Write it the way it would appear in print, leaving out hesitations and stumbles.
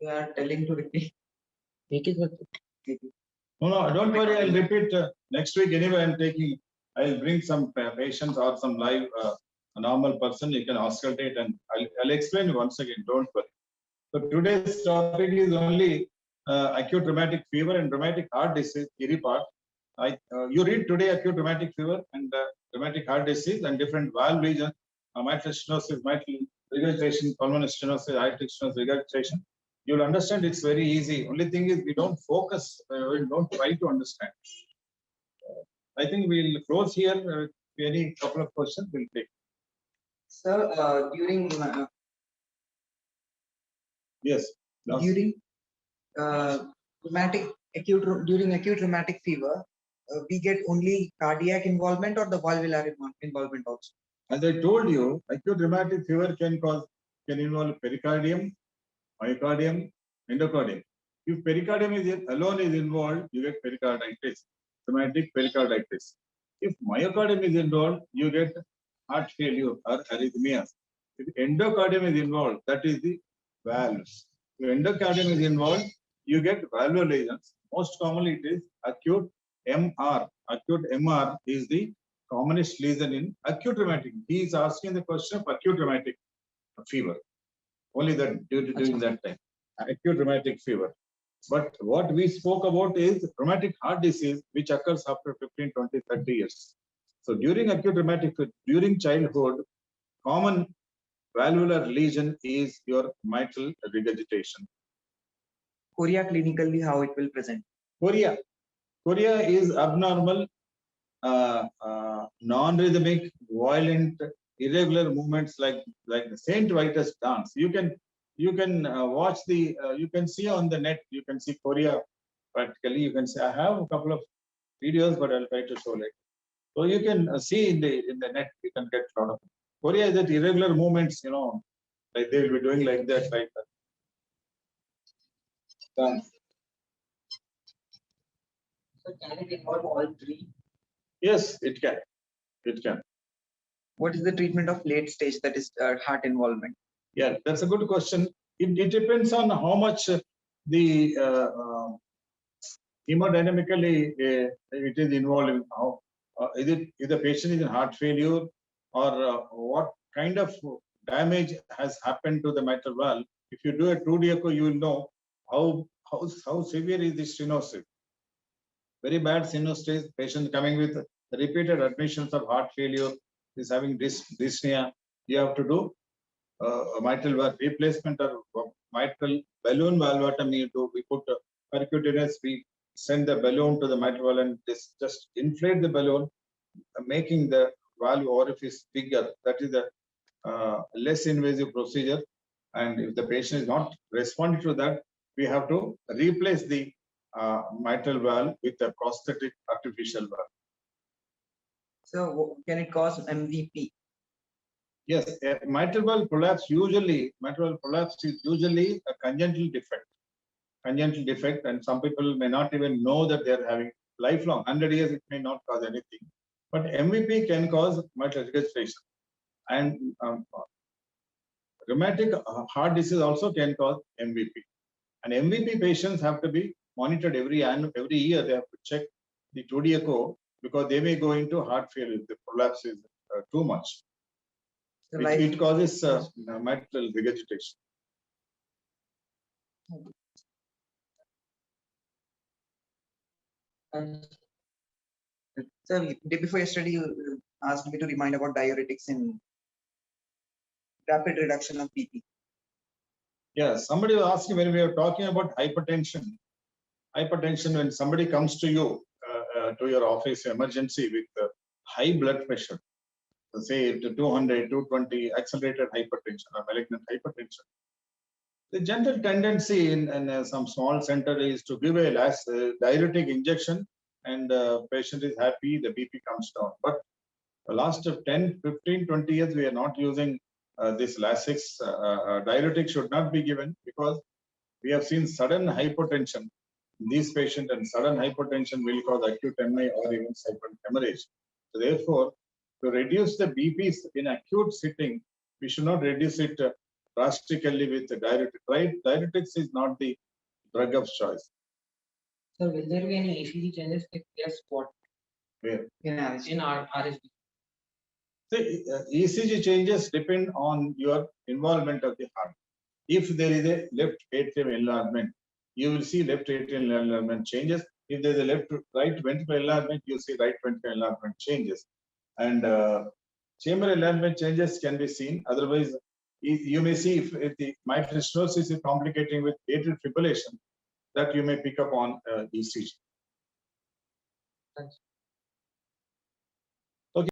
You are telling to repeat. No, don't worry. I'll repeat next week. Anyway, I'll bring some patients or some live a normal person. You can auscultate and I'll explain once again. Don't worry. So today's topic is only acute rheumatic fever and rheumatic heart disease theory part. You read today acute rheumatic fever and rheumatic heart disease and different valve lesions, mitral stenosis, mitral regurgitation, pulmonary stenosis, aortic stenosis, regurgitation. You'll understand it's very easy. Only thing is we don't focus, we don't try to understand. I think we'll close here. Any couple of questions we'll take. Sir, during Yes. During acute rheumatic fever, we get only cardiac involvement or the valvular involvement also? As I told you, acute rheumatic fever can involve pericardium, myocardium, endocardium. If pericardium alone is involved, you get pericarditis, rheumatic pericarditis. If myocardium is involved, you get heart failure or arrhythmias. If endocardium is involved, that is the valves. If endocardium is involved, you get valvular lesions. Most commonly, it is acute MR. Acute MR is the commonest lesion in acute rheumatic. He is asking the question of acute rheumatic fever. Only that during that time, acute rheumatic fever. But what we spoke about is rheumatic heart disease, which occurs after 15, 20, 30 years. So during acute rheumatic fever, during childhood, common valvular lesion is your mitral regurgitation. Chorea clinically, how it will present? Chorea is abnormal, non-rhythmic, violent, irregular movements like the Saint Vitus dance. You can watch the, you can see on the net, you can see chorea practically. You can see, I have a couple of videos, but I'll try to show later. So you can see in the net, you can get a lot of chorea is that irregular movements, like they will be doing like that, like that. Dance. So can it involve all three? Yes, it can. It can. What is the treatment of late stage, that is heart involvement? Yeah, that's a good question. It depends on how much the hemodynamically it is involved in how if the patient is in heart failure or what kind of damage has happened to the mitral valve. If you do a 2D echo, you will know how severe is the stenosis. Very bad stenosis, patient coming with repeated admissions of heart failure, is having dyspnea. You have to do mitral valve replacement or mitral balloon valvotomy. We put percutaneous, we send the balloon to the mitral valve and just inflate the balloon, making the valve orifice bigger. That is the less invasive procedure. And if the patient is not responding to that, we have to replace the mitral valve with a prosthetic artificial valve. So can it cause MVP? Yes, mitral valve prolapse is usually a congenital defect. Congenital defect, and some people may not even know that they are having lifelong. 100 years, it may not cause anything. But MVP can cause mitral regurgitation. And rheumatic heart disease also can cause MVP. And MVP patients have to be monitored every year. They have to check the 2D echo because they may go into heart failure if the prolapse is too much. It causes mitral regurgitation. So day before yesterday, you asked me to remind about diuretics in rapid reduction of BP. Yeah, somebody was asking when we were talking about hypertension. Hypertension, when somebody comes to you, to your office emergency with high blood pressure, say to 200, 220, accelerated hypertension or malignant hypertension. The general tendency in some small center is to give a last diuretic injection and the patient is happy, the BP comes down. But the last 10, 15, 20 years, we are not using this Lasix. Diuretic should not be given because we have seen sudden hypotension in these patients, and sudden hypertension will cause acute MI or even subsequent hemorrhage. So therefore, to reduce the BPs in acute setting, we should not reduce it drastically with the diuretic. Right? Diuretics is not the drug of choice. So will there be any ECG changes? If yes, what? Where? In our RHD. See, ECG changes depend on your involvement of the heart. If there is a left atrium enlargement, you will see left atrium enlargement changes. If there is a right ventricle enlargement, you see right ventricle enlargement changes. And chamber enlargement changes can be seen. Otherwise, you may see if the mitral stenosis is complicating with atrial fibrillation, that you may pick up on ECG. Thanks.